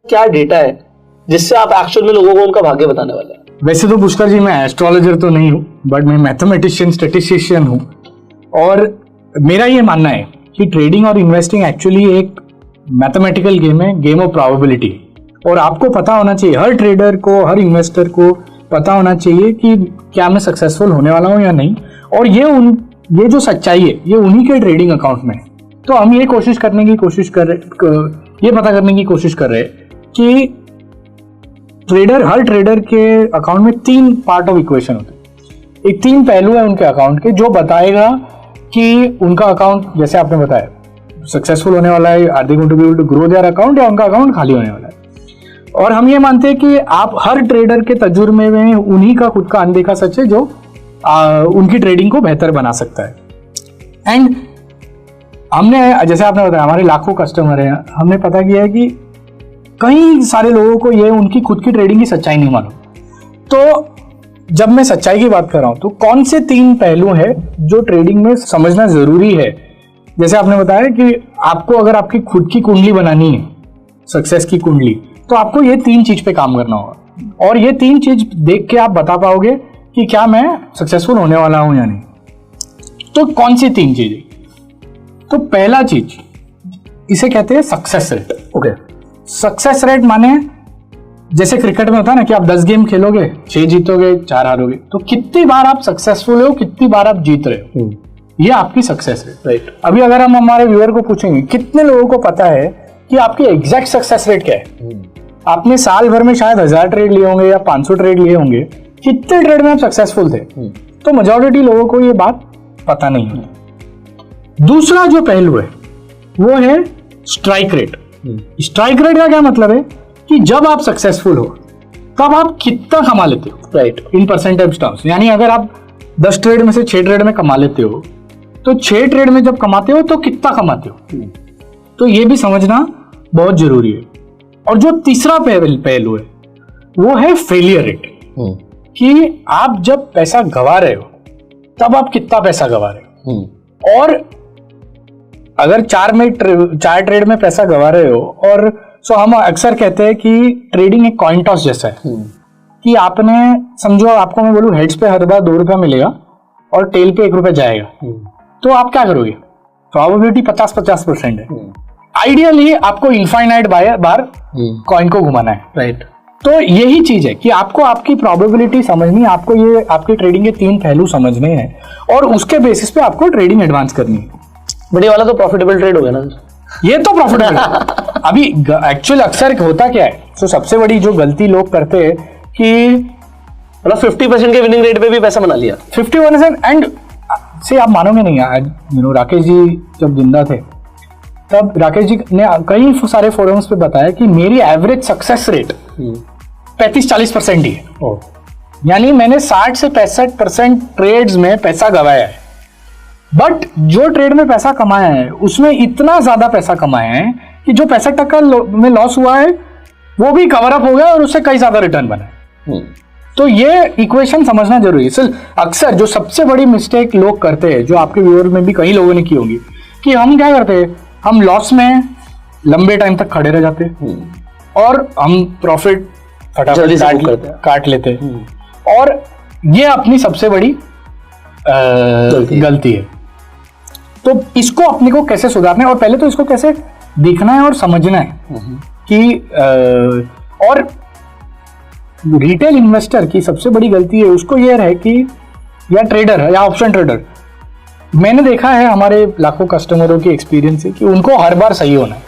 क्या डेटा है जिससे आप एक्चुअल में लोगों को उनका भाग्य बताने वाले हैं? वैसे तो पुष्कर जी मैं एस्ट्रोलॉजर तो नहीं हूँ, बट मैं मैथमेटिशियन स्टैटिस्टिशियन हूँ, और मेरा ये मानना है कि ट्रेडिंग और इन्वेस्टिंग एक्चुअली एक मैथमेटिकल गेम है, गेम ऑफ प्रोबेबिलिटी। और आपको पता होना चाहिए, हर ट्रेडर को, हर इन्वेस्टर को पता होना चाहिए कि क्या मैं सक्सेसफुल होने वाला हूँ या नहीं। और ये जो सच्चाई है ये उन्हीं के ट्रेडिंग अकाउंट में है। तो हम ये कोशिश करने की कोशिश कर रहे, ये पता करने की कोशिश कर रहे कि हर ट्रेडर के अकाउंट में 3 पार्ट ऑफ इक्वेशन होते हैं। एक 3 पहलू है उनके अकाउंट के जो बताएगा कि उनका अकाउंट, जैसे आपने बताया, सक्सेसफुल होने वाला है, are they going to be able to grow their account, या उनका अकाउंट खाली होने वाला है। और हम ये मानते हैं कि आप हर ट्रेडर के तजुर्बे में उन्हीं का खुद का अनदेखा सच है जो उनकी ट्रेडिंग को बेहतर बना सकता है। एंड हमने, जैसे आपने बताया, हमारे लाखों कस्टमर हैं, हमने पता किया है कि कई सारे लोगों को ये उनकी खुद की ट्रेडिंग की सच्चाई नहीं मालूम। तो जब मैं सच्चाई की बात कर रहा हूं तो कौन से 3 पहलू हैं जो ट्रेडिंग में समझना जरूरी है? जैसे आपने बताया कि आपको अगर आपकी खुद की कुंडली बनानी है, सक्सेस की कुंडली, तो आपको ये 3 चीज पे काम करना होगा। और ये 3 चीज देख के आप बता पाओगे कि क्या मैं सक्सेसफुल होने वाला हूं या नहीं। तो कौन सी 3 चीजें? तो पहला चीज, इसे कहते हैं success rate. Okay, success rate माने जैसे क्रिकेट में होता है ना कि आप 10 गेम खेलोगे, 6 जीतोगे, 4 हारोगे, तो कितनी बार आप सक्सेसफुल हो, कितनी बार आप जीत रहे हो, ये आपकी सक्सेस रेट। राइट। अभी अगर हम हमारे व्यूअर को पूछेंगे कितने लोगों को पता है कि आपकी एग्जैक्ट सक्सेस रेट क्या है, आपने साल भर में शायद 1000 ट्रेड लिए होंगे या 500 ट्रेड लिए होंगे, कितने ट्रेड में आप सक्सेसफुल थे? तो मेजॉरिटी लोगों को ये बात पता नहीं है। दूसरा जो पहलू है वो है स्ट्राइक रेट। स्ट्राइक रेट का क्या मतलब है कि जब आप सक्सेसफुल हो तब आप कितना कमा लेते हो, राइट, इन परसेंटेज टर्म्स। यानी अगर आप 10 ट्रेड में से 6 ट्रेड में कमा लेते हो, तो 6 ट्रेड में जब कमाते हो तो कितना कमाते हो, तो ये भी समझना बहुत जरूरी है। और जो तीसरा पहलू है वो है फेलियर रेट, कि आप जब पैसा गवा रहे हो तब आप कितना पैसा गवा रहे हो। और अगर 4 ट्रेड में पैसा गवा रहे हो, और सो हम अक्सर कहते हैं कि ट्रेडिंग एक कॉइन टॉस जैसा है, कि आपने, समझो आपको मैं बोलूं हेड्स पे हर बार 2 रुपया मिलेगा और टेल पे 1 रुपया जाएगा, तो आप क्या करोगे? प्रोबेबिलिटी 50-50% है। आइडियली आपको इनफाइनाइट बार कॉइन को घुमाना है, राइट। तो यही चीज है कि आपको आपकी प्रोबेबिलिटी समझनी है, आपको ये आपकी ट्रेडिंग के 3 पहलू समझने हैं और उसके बेसिस पे आपको ट्रेडिंग एडवांस करनी है। बड़ी वाला तो प्रॉफिटेबल ट्रेड हो गया ना, ये तो प्रॉफिटेबल अभी एक्चुअल अक्सर होता क्या है, तो सबसे बड़ी जो गलती लोग करते हैं कि मतलब 50% के विनिंग रेट पे भी पैसा बना लिया, 50%। एंड से आप मानोगे नहीं, आज राकेश जी जब जिंदा थे तब राकेश जी ने कई सारे फोरम्स पे बताया कि मेरी एवरेज सक्सेस रेट 35-40% ही है। यानी मैंने 60 से 65% ट्रेड्स में पैसा गवाया है, बट जो ट्रेड में पैसा कमाया है उसमें इतना ज्यादा पैसा कमाया है कि जो 65% में लॉस हुआ है वो भी कवर अप हो गया और उससे कई ज्यादा रिटर्न बना है। तो ये इक्वेशन समझना जरूरी है। सिर्फ अक्सर जो सबसे बड़ी मिस्टेक लोग करते हैं, जो आपके व्यूअर में भी कई लोगों ने की होगी, कि हम क्या करते हैं, हम लॉस में लंबे टाइम तक खड़े रह जाते हैं और हम प्रॉफिट फटाफट काट लेते हैं, और ये अपनी सबसे बड़ी गलती है। तो इसको अपने को कैसे सुधारना है, और पहले तो इसको कैसे देखना है और समझना है कि और रिटेल इन्वेस्टर की सबसे बड़ी गलती है उसको ये है कि, या ट्रेडर या ऑप्शन ट्रेडर, मैंने देखा है हमारे लाखों कस्टमरों की एक्सपीरियंस है कि उनको हर बार सही होना है।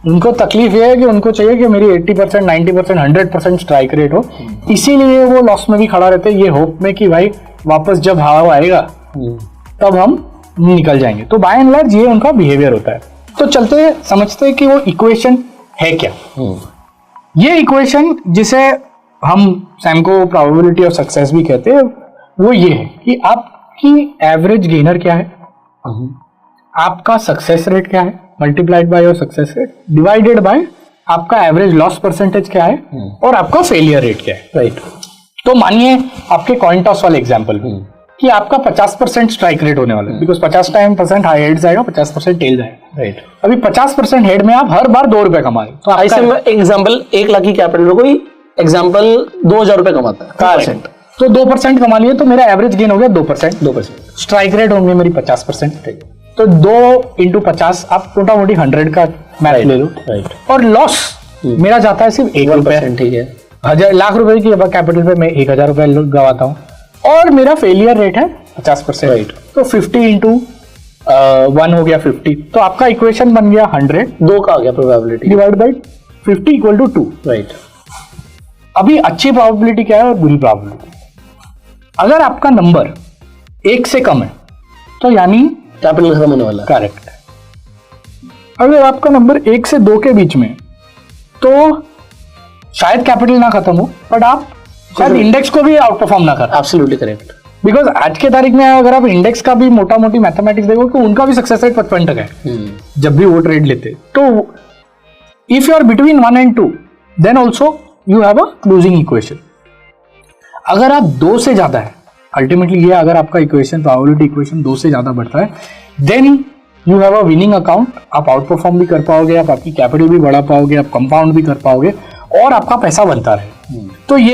उनको तकलीफ ये है कि उनको चाहिए कि मेरी 80%, 90%, 100% स्ट्राइक रेट हो, इसीलिए वो लॉस में भी खड़ा रहते हैं, ये होप में कि भाई वापस जब हवा आएगा तब हम निकल जाएंगे। तो बाय एंड लार्ज ये उनका बिहेवियर होता है। तो चलते समझते हैं कि वो इक्वेशन है क्या। ये इक्वेशन जिसे हम सैमको प्रोबेबिलिटी ऑफ सक्सेस भी कहते हैं, वो ये है कि आपकी एवरेज गेनर क्या है, आपका सक्सेस रेट क्या है multiplied by your success rate divided by आपका एवरेज लॉस परसेंटेज क्या है, और आपका फेलियर रेट क्या है, राइट। तो मानिए आपके कॉइन टॉस वाले एग्जांपल, कि आपका 50% स्ट्राइक रेट होने वाला है, बिकॉज 50% हाई हेड जाएगा, 50% टेल जाएगा। राइट। अभी 50% हेड में आप हर बार 2 रुपए कमा रहे हो, तो ऐसे आपका में एग्जाम्पल 1 लाख की कैपिटल में कोई एग्जाम्पल 2,000 रुपए कमाता है, 2%। तो 2% कमा लिए तो मेरा एवरेज गेन हो गया 2%। 2%। स्ट्राइक रेट होंगे मेरी 50%। तो 2 into 50 आप मोटा मोटी 100 का मैथ ले लो। राइट। और लॉस मेरा जाता है सिर्फ 1 रुपया। ठीक है। 1,000 लाख रुपए की कैपिटल पे मैं 1,000 रुपए गवाता हूँ, और मेरा फेलियर रेट है 50%। राइट। तो 50 into 1 हो गया 50। तो आपका इक्वेशन बन गया 100 2 का आ गया probability divide by 50 equal to 2। Right. अभी अच्छी प्रोबेबिलिटी क्या है और बुरी प्रोबेबिलिटी? अगर आपका नंबर 1 से कम है तो यानी कैपिटल खत्म होने वाला है। करेक्ट। अगर आपका नंबर 1 से 2 के बीच में, तो शायद कैपिटल ना खत्म हो, बट आप शायद इंडेक्स को भी आउट परफॉर्म ना कर। Absolutely correct. बिकॉज आज के तारीख में अगर आप इंडेक्स का भी मोटा मोटी मैथमेटिक्स देखो तो उनका भी सक्सेस रेट 55% है जब भी वो ट्रेड लेते। तो if you are between 1 and 2 then also you have a losing equation. अगर आप 2 से ज्यादा है, अल्टीमेटली ये अगर आपका इक्वेशन प्रोबेबिलिटी इक्वेशन 2 से ज्यादा बढ़ता है, then you have a winning account. आप आउट परफॉर्म भी कर पाओगे, आप आपकी कैपिटल भी बढ़ा पाओगे, आप कंपाउंड भी कर पाओगे, और आपका पैसा बनता रहे। तो ये